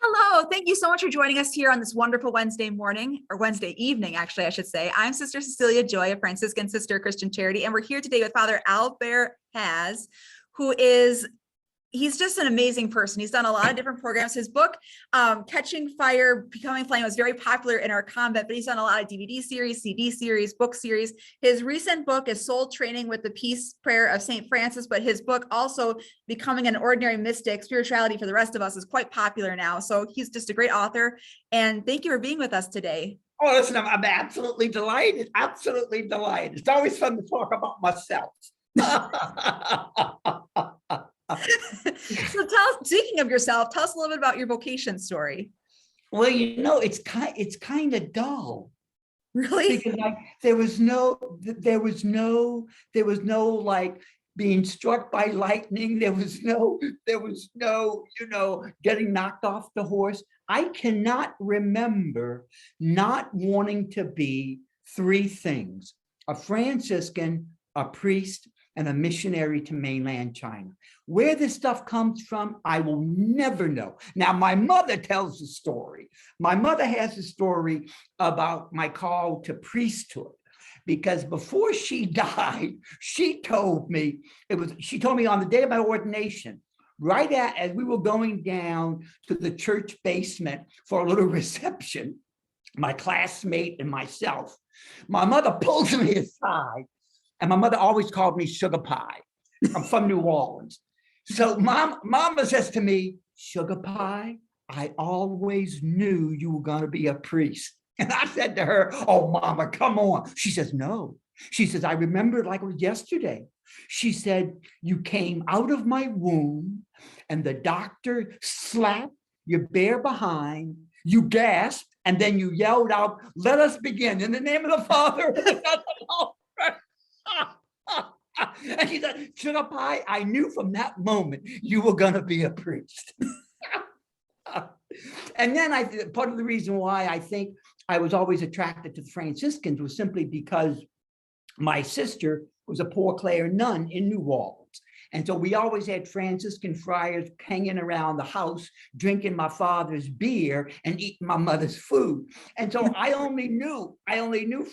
Hello, thank you so much for joining us here on this wonderful Wednesday morning, or Wednesday evening, actually, I should say. I'm Sister Cecilia Joy, a Franciscan Sister Christian Charity, and we're here today with Father Albert Haase, he's just an amazing person. He's done a lot of different programs. His book, Catching Fire, Becoming Flame, was very popular in our convent, but he's done a lot of DVD series, CD series, book series. His recent book is Soul Training with the Peace Prayer of St. Francis, but his book also, Becoming an Ordinary Mystic, Spirituality for the Rest of Us, is quite popular now. So he's just a great author. And thank you for being with us today. Oh, listen, I'm absolutely delighted. Absolutely delighted. It's always fun to talk about myself. So speaking of yourself, tell us a little bit about your vocation story. Well, it's kind of dull. Really? Because there was no like being struck by lightning. There was no, getting knocked off the horse. I cannot remember not wanting to be three things: a Franciscan, a priest, and a missionary to mainland China. Where this stuff comes from, I will never know. Now, my mother tells the story. My mother has a story about my call to priesthood, because before she died, she told me on the day of my ordination, right as we were going down to the church basement for a little reception, my classmate and myself, my mother pulls me aside. And my mother always called me sugar pie. I'm from New Orleans. So mama says to me, sugar pie, I always knew you were going to be a priest. And I said to her, oh, mama, come on. She says, no. She says, I remember it like it was yesterday. She said, you came out of my womb and the doctor slapped your bare behind, you gasped, and then you yelled out, let us begin in the name of the Father. And she said, sugar pie, I knew from that moment you were going to be a priest. And then part of the reason why I think I was always attracted to the Franciscans was simply because my sister was a Poor Clare nun in New Orleans. And so we always had Franciscan friars hanging around the house, drinking my father's beer and eating my mother's food. And so I only knew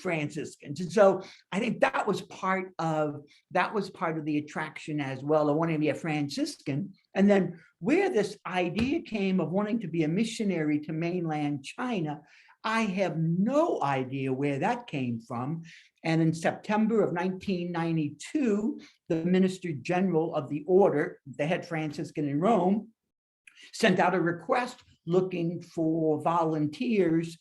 Franciscans. And so I think that was part of the attraction as well, of wanting to be a Franciscan. And then where this idea came of wanting to be a missionary to mainland China, I have no idea where that came from. And in September of 1992, the Minister General of the Order, the head Franciscan in Rome, sent out a request looking for volunteers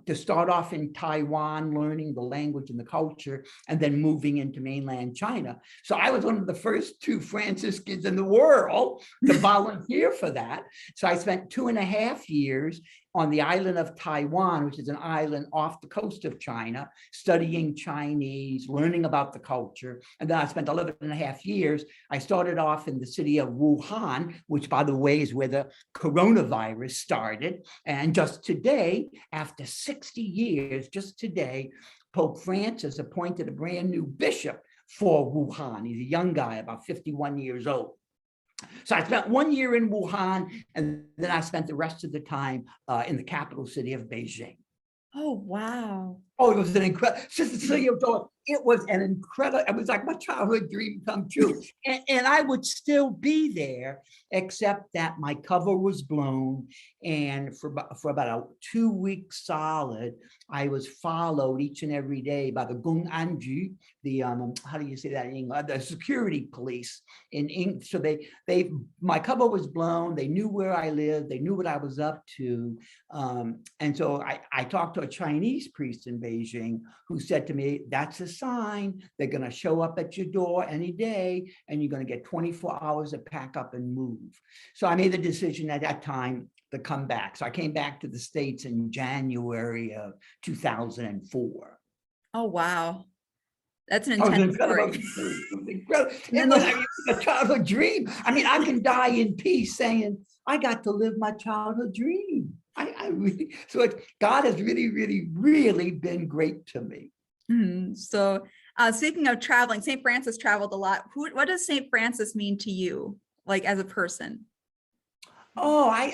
to start off in Taiwan, learning the language and the culture, and then moving into mainland China. So I was one of the first two Franciscans in the world to volunteer for that. So I spent 2.5 years on the island of Taiwan, which is an island off the coast of China, studying Chinese, learning about the culture. And then I spent 11.5 years. I started off in the city of Wuhan, which, by the way, is where the coronavirus started. And just today, after 60 years, just today, Pope Francis appointed a brand new bishop for Wuhan. He's a young guy, about 51 years old. So I spent 1 year in Wuhan, and then I spent the rest of the time in the capital city of Beijing. Oh, wow. Oh, it was an incredible, Sister Cecilia, it was an incredible, it was like my childhood dream come true. And I would still be there, except that my cover was blown. And for about 2 weeks solid, I was followed each and every day by the Gung Anju, the, how do you say that in English? The security police in English. So my cover was blown. They knew where I lived. They knew what I was up to. And so I talked to a Chinese priest in Beijing who said to me, that's a sign. They're going to show up at your door any day, and you're going to get 24 hours to pack up and move. So I made the decision at that time to come back. So I came back to the States in January of 2004. Oh, wow. That's an intense story. It was incredible. It was a childhood dream. I mean, I can die in peace saying, I got to live my childhood dream. God has really, really, really been great to me. So speaking of traveling, St. Francis traveled a lot. What does St. Francis mean to you, like as a person? Oh,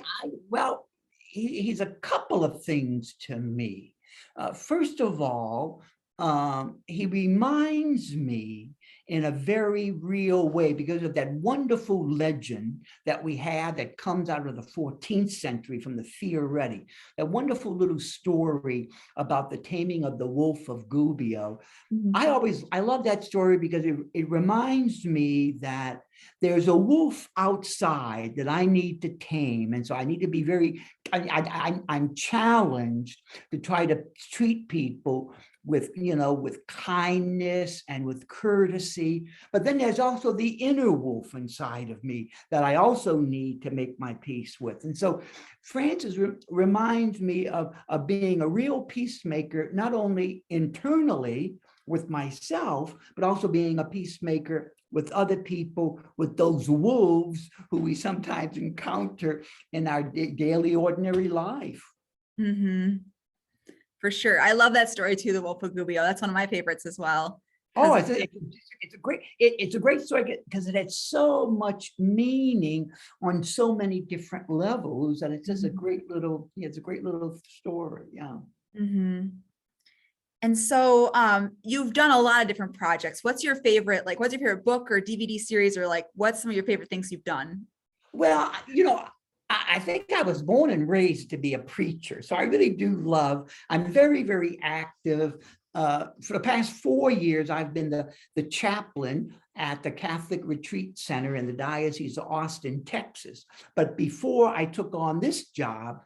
well, he's a couple of things to me. First of all, he reminds me in a very real way because of that wonderful legend that we had that comes out of the 14th century from the Fioretti, that wonderful little story about the taming of the wolf of Gubbio. I love that story because it reminds me that there's a wolf outside that I need to tame. And so I need to be I'm challenged to try to treat people with kindness and with courtesy. But then there's also the inner wolf inside of me that I also need to make my peace with. And so Francis reminds me of being a real peacemaker, not only internally with myself, but also being a peacemaker with other people, with those wolves who we sometimes encounter in our daily, ordinary life. Mm-hmm. For sure. I love that story too, the Wolf of Gubbio. That's one of my favorites as well. Oh, it's a great story because it had so much meaning on so many different levels, and it's just a great little story. Yeah. Mm-hmm. And so you've done a lot of different projects. What's your favorite book or DVD series, or like what's some of your favorite things you've done? Well, I think I was born and raised to be a preacher. So I really do I'm very, very active. For the past 4 years, I've been the chaplain at the Catholic Retreat Center in the Diocese of Austin, Texas. But before I took on this job,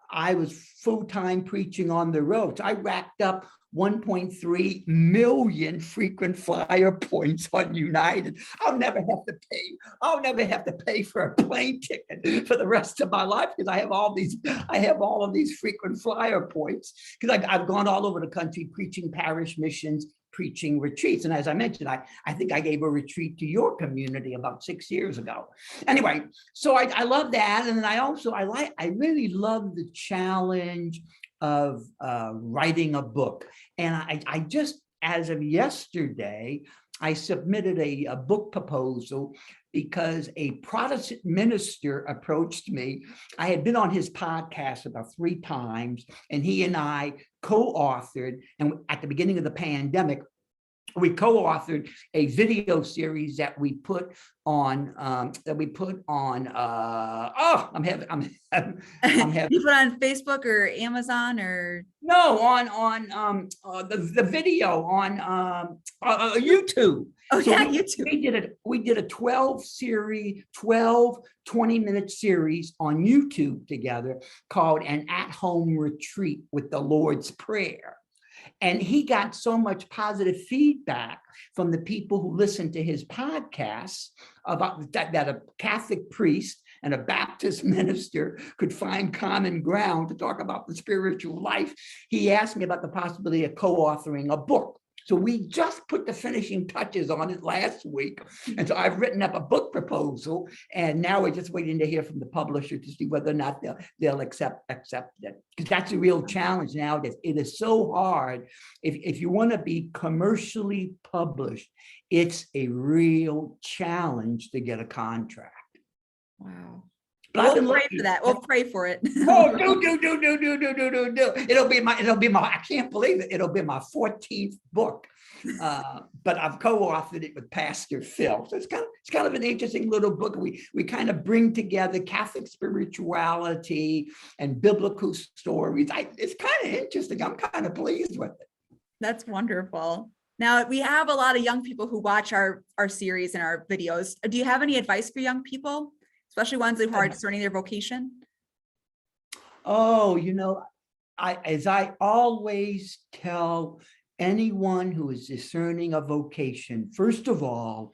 I was full-time preaching on the road. So I racked up 1.3 million frequent flyer points on United. I'll never have to pay for a plane ticket for the rest of my life because I have all of these frequent flyer points because I've gone all over the country preaching parish missions, preaching retreats. And as I mentioned, I think I gave a retreat to your community about 6 years ago. Anyway, so I love that. And then I really love the challenge of writing a book. And I just, as of yesterday, I submitted a book proposal because a Protestant minister approached me. I had been on his podcast about 3 times, and he and I co-authored, and at the beginning of the pandemic, we co-authored a video series that we put on you put on Facebook or Amazon or on the video on YouTube. Oh, so yeah, YouTube. We did a 12 20-minute series on YouTube together called An At-Home Retreat with the Lord's Prayer. And he got so much positive feedback from the people who listened to his podcasts about that a Catholic priest and a Baptist minister could find common ground to talk about the spiritual life. He asked me about the possibility of co-authoring a book. So we just put the finishing touches on it last week. And so I've written up a book proposal, and now we're just waiting to hear from the publisher to see whether or not they'll accept it. Because that's a real challenge nowadays. It is so hard. If you want to be commercially published, it's a real challenge to get a contract. Wow. But we'll pray for that. We'll pray for it. Oh, do. It'll be my, I can't believe it. It'll be my 14th book. But I've co-authored it with Pastor Phil. So it's kind of an interesting little book. We kind of bring together Catholic spirituality and biblical stories. It's kind of interesting. I'm kind of pleased with it. That's wonderful. Now, we have a lot of young people who watch our series and our videos. Do you have any advice for young people, especially ones who are discerning their vocation? Oh, as I always tell anyone who is discerning a vocation, first of all,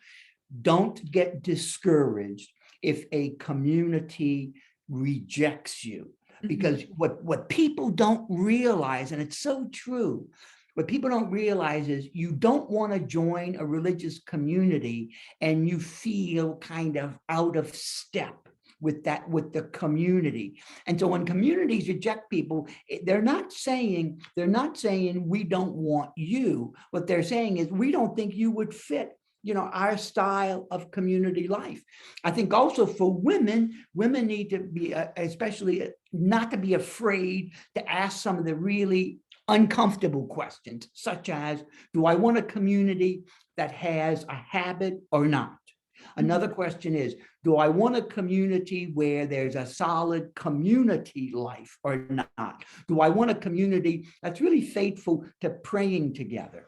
don't get discouraged if a community rejects you. Because what people don't realize, and it's so true, what people don't realize is you don't want to join a religious community and you feel kind of out of step with the community. And so when communities reject people, they're not saying we don't want you. What they're saying is we don't think you would fit our style of community life. I think also for women need to be, especially not to be afraid to ask some of the really uncomfortable questions, such as, do I want a community that has a habit or not? Another question is, do I want a community where there's a solid community life or not? Do I want a community that's really faithful to praying together?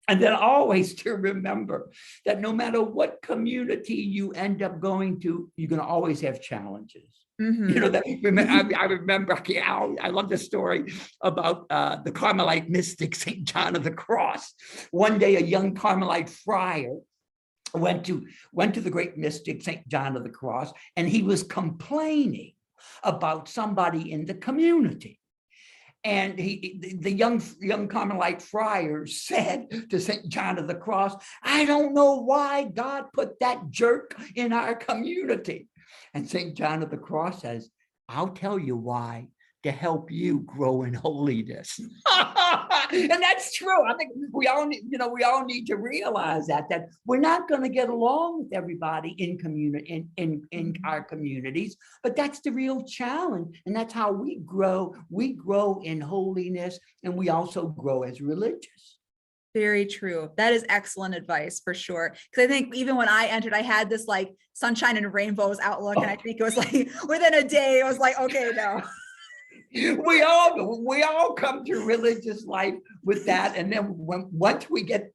And then always to remember that no matter what community you end up going to, you're going to always have challenges. Mm-hmm. I remember, I love the story about the Carmelite mystic, St. John of the Cross. One day, a young Carmelite friar went to the great mystic, St. John of the Cross, and he was complaining about somebody in the community. And the young Carmelite friar said to St. John of the Cross, I don't know why God put that jerk in our community. And St. John of the Cross says, I'll tell you why, to help you grow in holiness. And that's true. I think we all need to realize that we're not going to get along with everybody in our communities, but that's the real challenge. And that's how we grow. We grow in holiness, and we also grow as religious. Very true. That is excellent advice for sure. Because I think even when I entered, I had this like sunshine and rainbows outlook. And I think it was like within a day, it was like, okay, no. We all come to religious life with that, and then once we get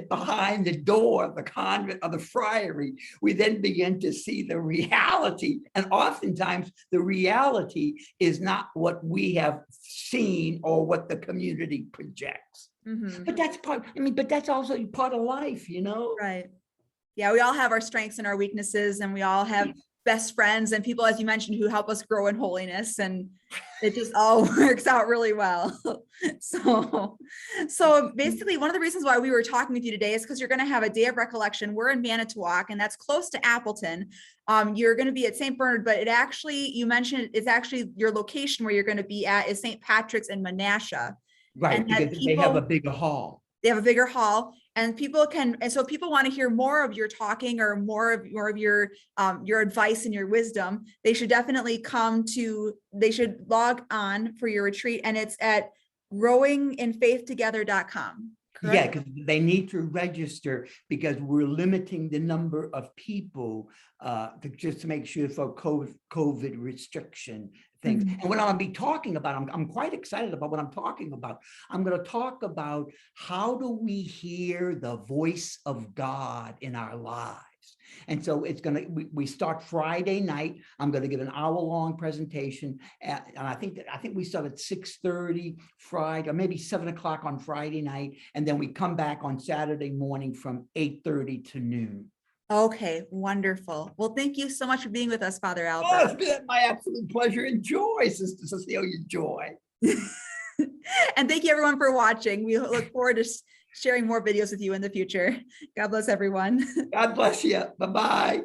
behind the door of the convent or the friary, we then begin to see the reality. And oftentimes, the reality is not what we have seen or what the community projects. Mm-hmm. But that's but that's also part of life, Right. Yeah, we all have our strengths and our weaknesses, and we all have best friends and people, as you mentioned, who help us grow in holiness, and it just all works out really well. So basically, one of the reasons why we were talking with you today is because you're going to have a day of recollection. We're in Manitowoc, and that's close to Appleton. You're going to be at St. Bernard, but you mentioned it's actually your location where you're going to be at is St. Patrick's in Menasha. Right, because they have a bigger hall. They have a bigger hall, and so if people want to hear more of your talking or more of your advice and your wisdom, they should definitely log on for your retreat, and it's at growinginfaithtogether.com. Correct? Yeah, because they need to register, because we're limiting the number of people to make sure for COVID restriction things. Mm-hmm. And what I'm going to be talking about, I'm quite excited about what I'm talking about. I'm going to talk about how do we hear the voice of God in our lives. And so we start Friday night. I'm going to give an hour-long presentation, and I think we start at 6:30 Friday, or maybe 7 o'clock on Friday night, and then we come back on Saturday morning from 8:30 to noon. Okay, wonderful. Well, thank you so much for being with us, Father Albert. Oh, it's been my absolute pleasure and joy, Sister Cecilia, joy. And thank you, everyone, for watching. We look forward to sharing more videos with you in the future. God bless everyone. God bless you. Bye-bye.